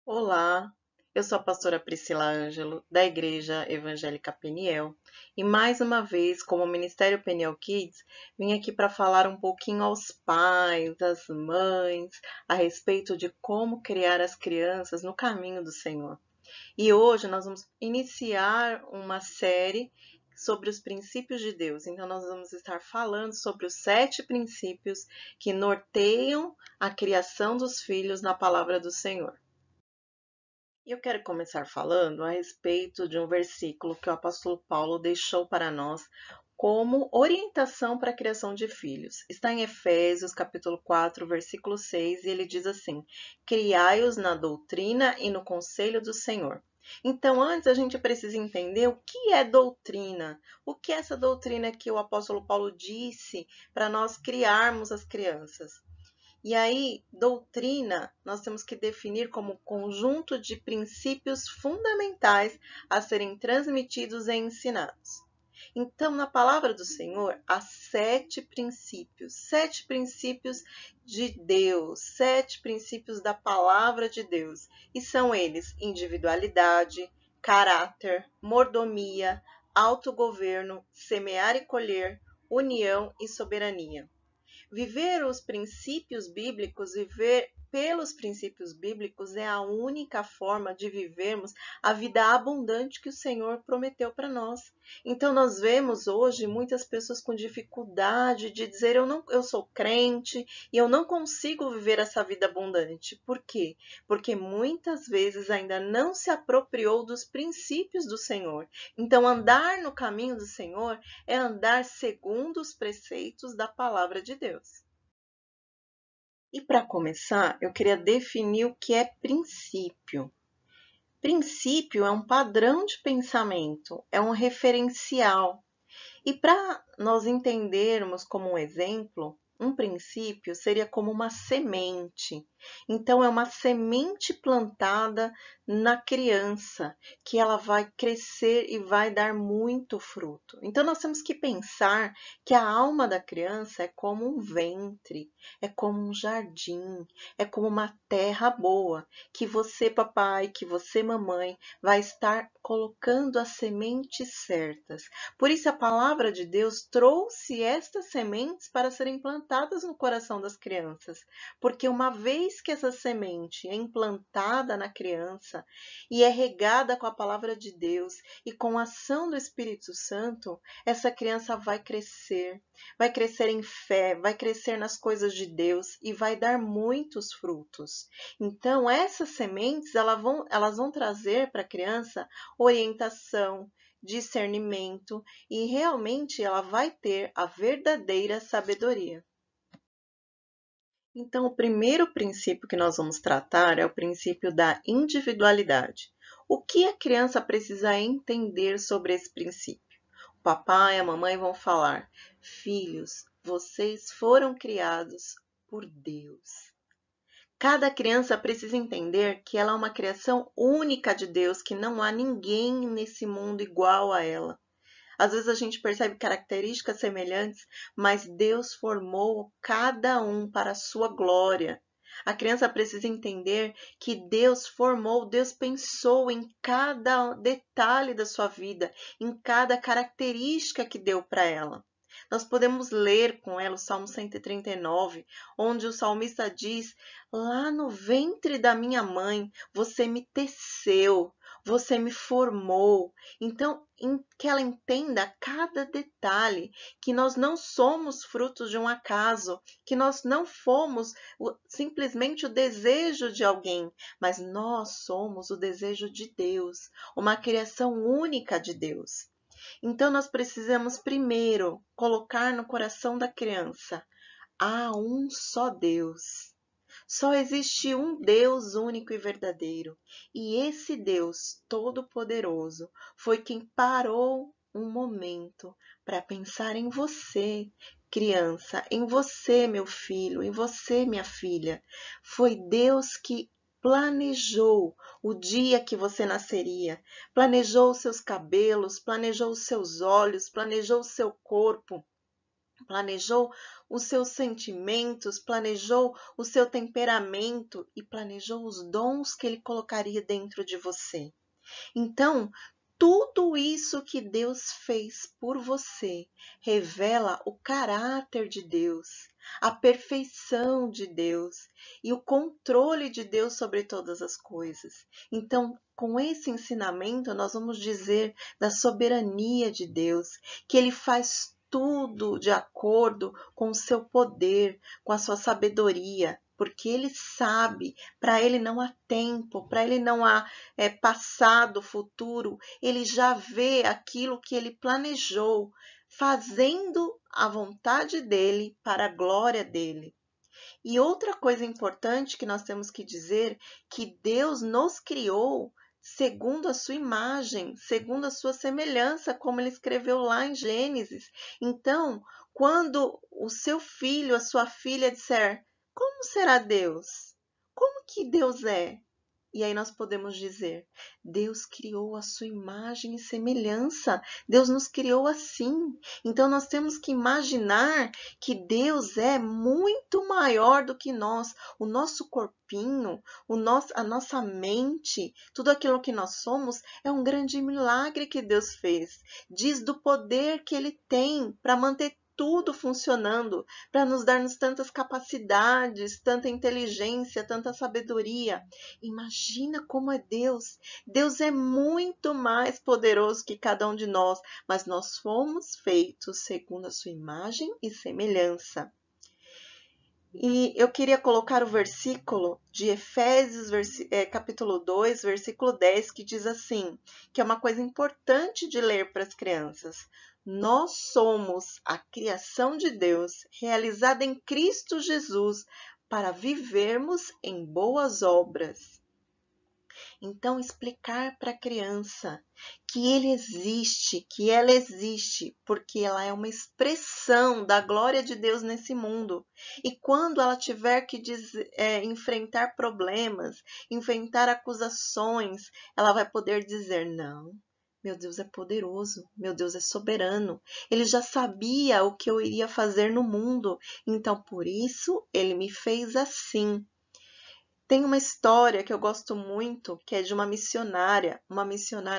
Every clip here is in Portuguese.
Olá, eu sou a pastora Priscila Ângelo, da Igreja Evangélica Peniel, e mais uma vez, como Ministério Peniel Kids, vim aqui para falar um pouquinho aos pais, às mães, a respeito de como criar as crianças no caminho do Senhor. E hoje nós vamos iniciar uma série sobre os princípios de Deus. Então, nós vamos estar falando sobre os 7 princípios que norteiam a criação dos filhos na palavra do Senhor. E eu quero começar falando a respeito de um versículo que o apóstolo Paulo deixou para nós como orientação para a criação de filhos. Está em Efésios, capítulo 4, versículo 6, e ele diz assim: Criai-os na doutrina e no conselho do Senhor. Então, antes a gente precisa entender o que é doutrina. O que é essa doutrina que o apóstolo Paulo disse para nós criarmos as crianças? E aí, doutrina, nós temos que definir como conjunto de princípios fundamentais a serem transmitidos e ensinados. Então, na palavra do Senhor, há 7 princípios de Deus, 7 princípios da palavra de Deus. E são eles: individualidade, caráter, mordomia, autogoverno, semear e colher, união e soberania. Viver os princípios bíblicos, viver pelos princípios bíblicos é a única forma de vivermos a vida abundante que o Senhor prometeu para nós. Então nós vemos hoje muitas pessoas com dificuldade de dizer eu sou crente e eu não consigo viver essa vida abundante. Por quê? Porque muitas vezes ainda não se apropriou dos princípios do Senhor. Então andar no caminho do Senhor é andar segundo os preceitos da palavra de Deus. E para começar, eu queria definir o que é princípio. Princípio é um padrão de pensamento, é um referencial. E para nós entendermos como um exemplo, um princípio seria como uma semente. Então, é uma semente plantada na criança, que ela vai crescer e vai dar muito fruto. Então, nós temos que pensar que a alma da criança é como um ventre, é como um jardim, é como uma terra boa, que você, papai, que você, mamãe, vai estar colocando as sementes certas. Por isso, a palavra de Deus trouxe estas sementes para serem plantadas no coração das crianças. Porque uma vez que essa semente é implantada na criança e é regada com a palavra de Deus e com a ação do Espírito Santo, essa criança vai crescer em fé, vai crescer nas coisas de Deus e vai dar muitos frutos. Então, essas sementes elas vão trazer para a criança orientação, discernimento e realmente ela vai ter a verdadeira sabedoria. Então, o primeiro princípio que nós vamos tratar é o princípio da individualidade. O que a criança precisa entender sobre esse princípio? O papai e a mamãe vão falar: filhos, vocês foram criados por Deus. Cada criança precisa entender que ela é uma criação única de Deus, que não há ninguém nesse mundo igual a ela. Às vezes a gente percebe características semelhantes, mas Deus formou cada um para a sua glória. A criança precisa entender que Deus formou, Deus pensou em cada detalhe da sua vida, em cada característica que deu para ela. Nós podemos ler com ela o Salmo 139, onde o salmista diz: lá no ventre da minha mãe, você me teceu, você me formou. Então, que ela entenda cada detalhe, que nós não somos frutos de um acaso, que nós não fomos simplesmente o desejo de alguém, mas nós somos o desejo de Deus, uma criação única de Deus. Então, nós precisamos primeiro colocar no coração da criança: há um só Deus. Só existe um Deus único e verdadeiro. E esse Deus Todo-Poderoso foi quem parou um momento para pensar em você, criança, em você, meu filho, em você, minha filha. Foi Deus que planejou o dia que você nasceria, planejou os seus cabelos, planejou os seus olhos, planejou o seu corpo. planejou os seus sentimentos, planejou o seu temperamento e planejou os dons que Ele colocaria dentro de você. Então, tudo isso que Deus fez por você revela o caráter de Deus, a perfeição de Deus e o controle de Deus sobre todas as coisas. Então, com esse ensinamento, nós vamos dizer da soberania de Deus, que Ele faz tudo de acordo com o seu poder, com a sua sabedoria, porque Ele sabe, para Ele não há tempo, para Ele não há passado, futuro, Ele já vê aquilo que Ele planejou, fazendo a vontade dEle para a glória dEle. E outra coisa importante que nós temos que dizer, que Deus nos criou segundo a sua imagem, segundo a sua semelhança, como Ele escreveu lá em Gênesis. Então, quando o seu filho, a sua filha disser, como será Deus? Como que Deus é? E aí nós podemos dizer, Deus criou a sua imagem e semelhança. Deus nos criou assim. Então nós temos que imaginar que Deus é muito maior do que nós. O nosso corpinho, a nossa mente, tudo aquilo que nós somos é um grande milagre que Deus fez. Diz do poder que Ele tem para manter tudo funcionando, para nos dar-nos tantas capacidades, tanta inteligência, tanta sabedoria. Imagina como é Deus. Deus é muito mais poderoso que cada um de nós, mas nós fomos feitos segundo a sua imagem e semelhança. E eu queria colocar o versículo de Efésios, capítulo 2, versículo 10, que diz assim, que é uma coisa importante de ler para as crianças. Nós somos a criação de Deus, realizada em Cristo Jesus, para vivermos em boas obras. Então, explicar para a criança que ele existe, que ela existe, porque ela é uma expressão da glória de Deus nesse mundo. E quando ela tiver que enfrentar problemas, enfrentar acusações, ela vai poder dizer, não, meu Deus é poderoso, meu Deus é soberano. Ele já sabia o que eu iria fazer no mundo, então por isso ele me fez assim. Tem uma história que eu gosto muito, que é de uma missionária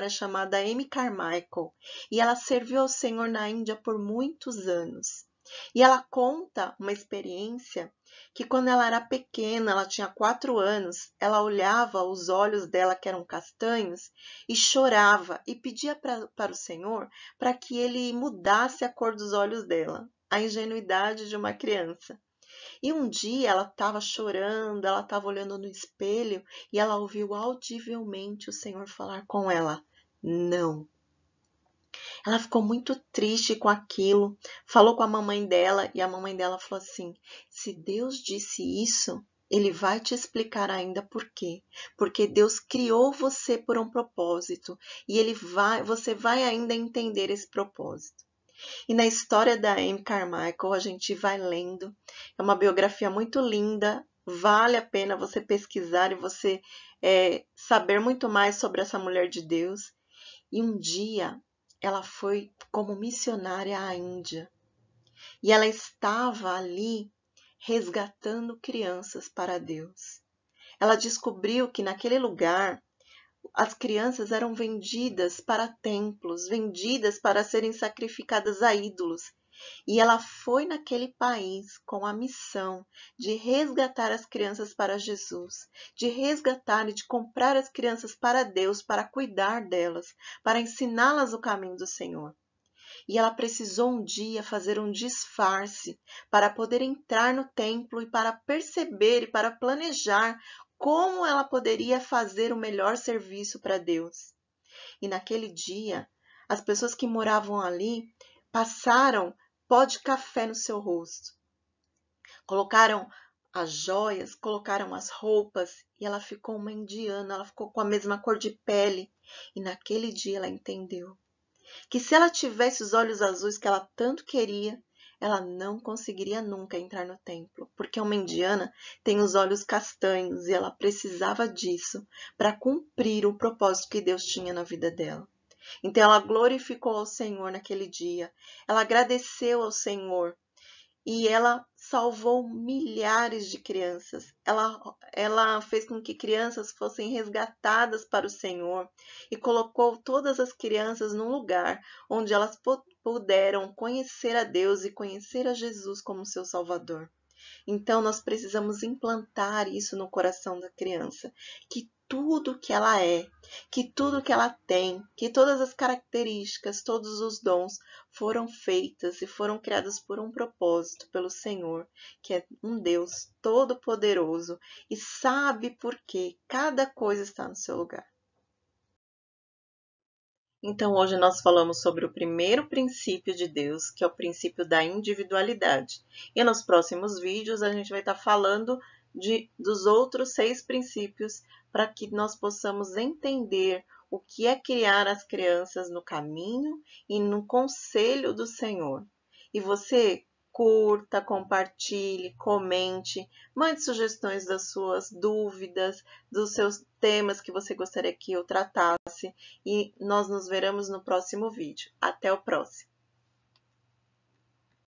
chamada Amy Carmichael, e ela serviu ao Senhor na Índia por muitos anos. E ela conta uma experiência que quando ela era pequena, ela tinha 4 anos, ela olhava os olhos dela que eram castanhos e chorava e pedia para o Senhor para que ele mudasse a cor dos olhos dela, a ingenuidade de uma criança. E um dia ela estava chorando, ela estava olhando no espelho e ela ouviu audivelmente o Senhor falar com ela, não. Ela ficou muito triste com aquilo, falou com a mamãe dela e a mamãe dela falou assim, se Deus disse isso, Ele vai te explicar ainda por quê. Porque Deus criou você por um propósito e você vai ainda entender esse propósito. E na história da Amy Carmichael, a gente vai lendo. É uma biografia muito linda. Vale a pena você pesquisar e você saber muito mais sobre essa mulher de Deus. E um dia, ela foi como missionária à Índia. E ela estava ali resgatando crianças para Deus. Ela descobriu que naquele lugar, as crianças eram vendidas para templos, vendidas para serem sacrificadas a ídolos. E ela foi naquele país com a missão de resgatar as crianças para Jesus, de resgatar e de comprar as crianças para Deus, para cuidar delas, para ensiná-las o caminho do Senhor. E ela precisou um dia fazer um disfarce para poder entrar no templo e para perceber e para planejar como ela poderia fazer o melhor serviço para Deus. E naquele dia, as pessoas que moravam ali passaram pó de café no seu rosto. Colocaram as joias, colocaram as roupas e ela ficou uma indiana, ela ficou com a mesma cor de pele. E naquele dia ela entendeu que se ela tivesse os olhos azuis que ela tanto queria, ela não conseguiria nunca entrar no templo, porque uma indiana tem os olhos castanhos e ela precisava disso para cumprir o propósito que Deus tinha na vida dela. Então ela glorificou ao Senhor naquele dia, ela agradeceu ao Senhor e ela salvou milhares de crianças. Ela fez com que crianças fossem resgatadas para o Senhor e colocou todas as crianças num lugar onde elas puderam conhecer a Deus e conhecer a Jesus como seu Salvador. Então, nós precisamos implantar isso no coração da criança, que tudo que ela é, que tudo que ela tem, que todas as características, todos os dons foram feitas e foram criadas por um propósito pelo Senhor, que é um Deus todo-poderoso e sabe por que cada coisa está no seu lugar. Então, hoje nós falamos sobre o primeiro princípio de Deus, que é o princípio da individualidade. E nos próximos vídeos a gente vai estar falando dos outros 6 princípios para que nós possamos entender o que é criar as crianças no caminho e no conselho do Senhor. E você curta, compartilhe, comente, mande sugestões das suas dúvidas, dos seus temas que você gostaria que eu tratasse. E nós nos veremos no próximo vídeo. Até o próximo!